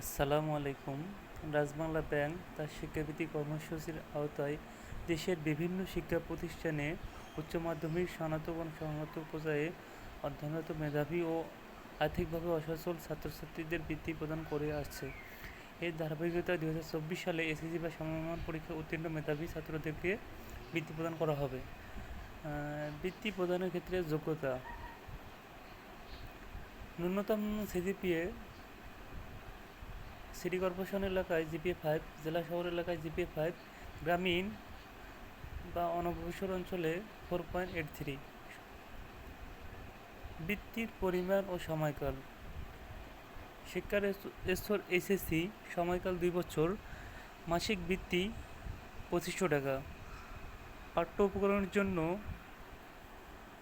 আসসালামু আলাইকুম। রাজবাংলা ব্যাংক তার শিক্ষাবৃত্তি কর্মসূচির আওতায় দেশের বিভিন্ন শিক্ষা প্রতিষ্ঠানে উচ্চ মাধ্যমিক, স্নাতক এবং স্নাতক পর্যায়ে অধ্যয়নরত মেধাবী ও আর্থিকভাবে অসচ্ছল ছাত্রছাত্রীদের বৃত্তি প্রদান করে আসছে। এর ধারাবাহিকতায় 2024 সালে এসএসসি বা সমমান পরীক্ষায় উত্তীর্ণ মেধাবী ছাত্রদেরকে বৃত্তি প্রদান করা হবে। বৃত্তি প্রদানের ক্ষেত্রে যোগ্যতা: ন্যূনতম সিজিপিএ সিটি কর্পোরেশন এলাকায় জিপিএ 5, জেলা শহর এলাকায় জিপিএ 5, গ্রামীণ বা অনগ্রসর অঞ্চলে 4.83। বৃত্তির পরিমাণ ও সময়কাল: শিক্ষার স্তর এসএসসি, সময়কাল 2 বছর, মাসিক বৃত্তি 2500 টাকা, পাঠ্য উপকরণের জন্য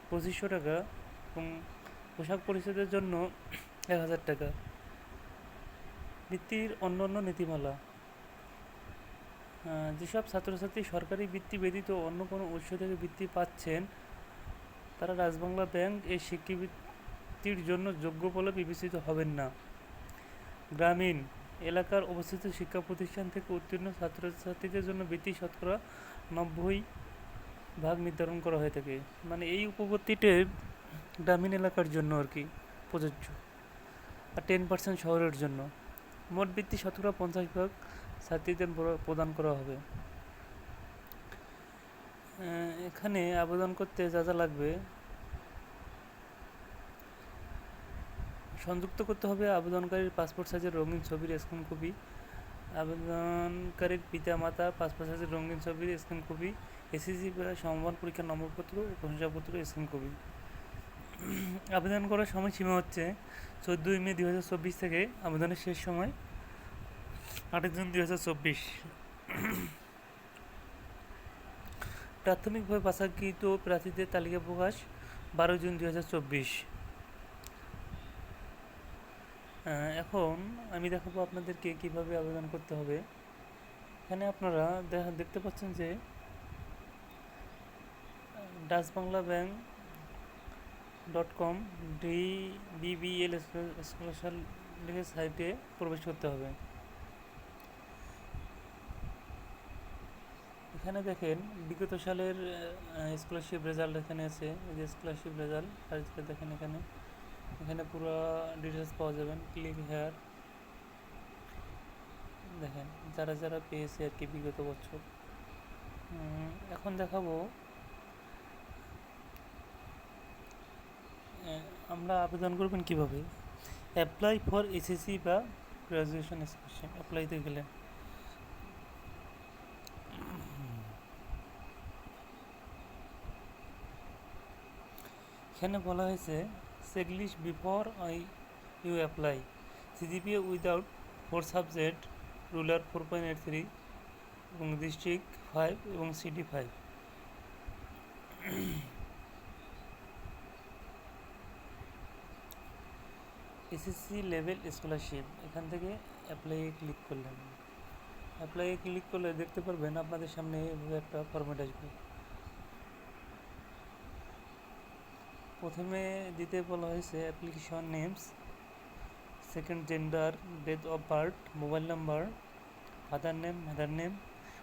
2500 টাকা এবং পোশাক পরিচ্ছদের জন্য 1000 টাকা। বৃত্তির অন্যান্য নীতিমালা: যেসব ছাত্রছাত্রী সরকারি বৃত্তি ব্যতীত অন্য কোনো উৎস থেকে বৃত্তি পাচ্ছেন তারা রাজবাংলা ব্যাংক এই শিক্ষাবৃত্তির জন্য যোগ্য বলে বিবেচিত হবেন না। গ্রামীণ এলাকার অবস্থিত শিক্ষা প্রতিষ্ঠান থেকে উত্তীর্ণ ছাত্রছাত্রীদের জন্য বৃত্তি শতকরা 90% নির্ধারণ করা হয়ে থাকে। মানে এই উপবৃত্তিটি গ্রামীণ এলাকার জন্য আর কি প্রযোজ্য, আর 10% শহরের জন্য। মোট বৃত্তি শতকরা 50% ছাত্রীদের প্রদান করা হবে। এখানে আবেদন করতে যা যা লাগবে: সংযুক্ত করতে হবে আবেদনকারীর পাসপোর্ট সাইজের রঙিন ছবির স্ক্যান কপি, আবেদনকারীর পিতা মাতা পাসপোর্ট সাইজের রঙিন ছবির স্ক্যান কপি, এসএসসি সমমান পরীক্ষার নম্বরপত্র ও প্রশংসাপত্র স্ক্যান কপি। আবেদন করার সময়সীমা হচ্ছে 14 মে 2024 থেকে আবেদনের শেষ সময় 8 জুন 2024। প্রাথমিকভাবে বাছাইকৃত প্রার্থীদের তালিকা প্রকাশ 12 জুন 2024। এখন আমি দেখাবো আপনাদেরকে কিভাবে আবেদন করতে হবে। এখানে আপনারা দেখতে পাচ্ছেন যে dashbanglabank.com DBBL স্কলারশিপ সাইটে প্রবেশ করতে হবে। এখানে দেখেন বিগত সালের স্কলারশিপ রেজাল্ট এখানে আছে। এই যে স্কলারশিপ রেজাল্ট দেখেন, এখানে পুরো ডিটেলস পাওয়া যাবেন। ক্লিক হেয়ার, দেখেন যারা যারা পেয়েছে আর কি বিগত বছর। এখন দেখাবো আমরা আবেদন করবেন কিভাবে। অ্যাপ্লাই ফর এসএসসি বা গ্রাজুয়েশন স্কলারশিপ, অ্যাপ্লাইতে গেলেন। এখানে বলা হয়েছে checklist before you apply, CGPA without 4 subject, rural 4.83 এবং ডিস্ট্রিক্ট 5 এবং সিটি 5। এসএসসি লেভেল স্কলারশিপ, এখান থেকে অ্যাপ্লাইয়ে ক্লিক করলেন। অ্যাপ্লাইয়ে ক্লিক করলে দেখতে পারবেন আপনাদের সামনে এভাবে একটা ফরম্যাট আসবে। প্রথমে দিতে বলা হয়েছে application names, second gender, date of birth, mobile number, father name, mother name,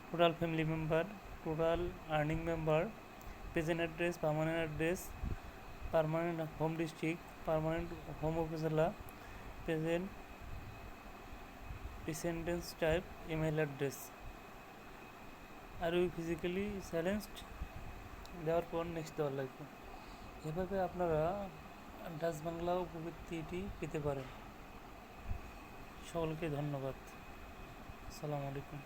total family member, total earning member, present address, permanent address, permanent home district, permanent home upazila, present residence type, email address. Are you physically challenged দেওয়ার পর next দেওয়ার লাগবে। এভাবে আপনারা Dutch Bangla উপবৃত্তিটি পেতে পারেন। সকলকে ধন্যবাদ। আসসালামু আলাইকুম।